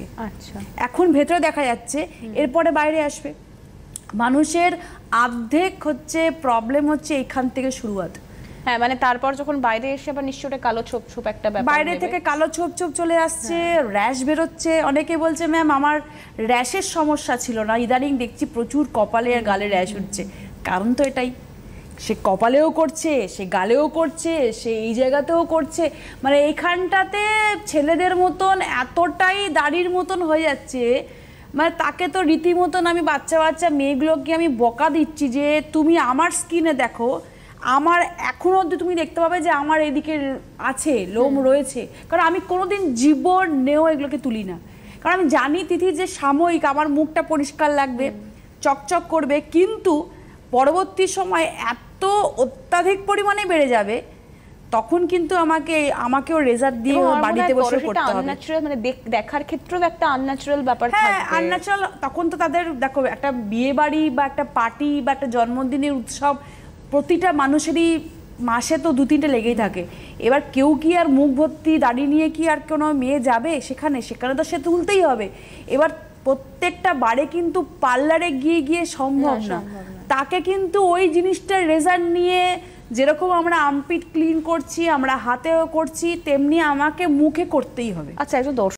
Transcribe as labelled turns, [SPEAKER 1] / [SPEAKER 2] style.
[SPEAKER 1] থাকে।
[SPEAKER 2] আচ্ছা,
[SPEAKER 1] এখন ভেতরে দেখা যাচ্ছে, এরপরে বাইরে আসবে। মানুষের অর্ধেক হচ্ছে প্রবলেম হচ্ছে এইখান থেকে শুরুয়াত।
[SPEAKER 2] হ্যাঁ, মানে তারপর যখন বাইরে এসে আবার নিশ্চয়ই কালো ছোপ ছোপ একটা ব্যাপার,
[SPEAKER 1] বাইরে থেকে কালো ছোপ ছোপ চলে আসছে, র্যাশ বেরোচ্ছে। অনেকে বলছে ম্যাম আমার র্যাশের সমস্যা ছিল না, ইদানিং দেখছি প্রচুর কপালে আর গালে র্যাশ হচ্ছে। কারণ তো এটাই, সে কপালেও করছে, সে গালেও করছে, সে এই জায়গাতেও করছে। মানে এইখানটাতে ছেলেদের মতন এতটাই দাড়ির মতন হয়ে যাচ্ছে, মানে তাকে তো রীতিমতন আমি বাচ্চা বাচ্চা মেয়েগুলোকে আমি বকা দিচ্ছি যে তুমি আমার স্কিনে দেখো, আমার এখনো অবধি তুমি দেখতে পাবে যে আমার এদিকে আছে লোম রয়েছে। কারণ আমি কোনোদিন জীবনেও এগুলোকে তুলি না, কারণ আমি জানি তিথি যে সাময়িক আমার মুখটা পরিষ্কার লাগবে, চকচক করবে, কিন্তু পরবর্তী সময় এত অত্যাধিক পরিমাণে বেড়ে যাবে, তখন কিন্তু আমাকেও রেজার দিয়ে বাড়িতে বসে করতে হবে।
[SPEAKER 2] আনন্যাচারাল, মানে দেখার ক্ষেত্রেও একটা আনন্যাচারাল ব্যাপার থাকবে।
[SPEAKER 1] হ্যাঁ, আনন্যাচারাল। তখন তো তাদের দেখো, একটা বিয়ে বাড়ি বা একটা পার্টি বা একটা জন্মদিনের উৎসব প্রতিটা মানুষেরই মাসে তো 2-3টে লেগেই থাকে। এবার কেউ কি আর মুখ ভর্তি দাড়ি নিয়ে কি আর কোনো মেয়ে যাবে সেখানে? সেখানে তো সে তুলতেই হবে। এবার প্রত্যেকটা বারে কিন্তু পার্লারে গিয়ে গিয়ে সম্ভব না। তাকে কিন্তু ওই জিনিসটার রেজাল্ট নিয়ে, যেরকম আমরা আর্মপিট ক্লিন করছি, আমরা হাতেও করছি, তেমনি আমাকে মুখে করতেই হবে।
[SPEAKER 2] আচ্ছা, একজন দর্শক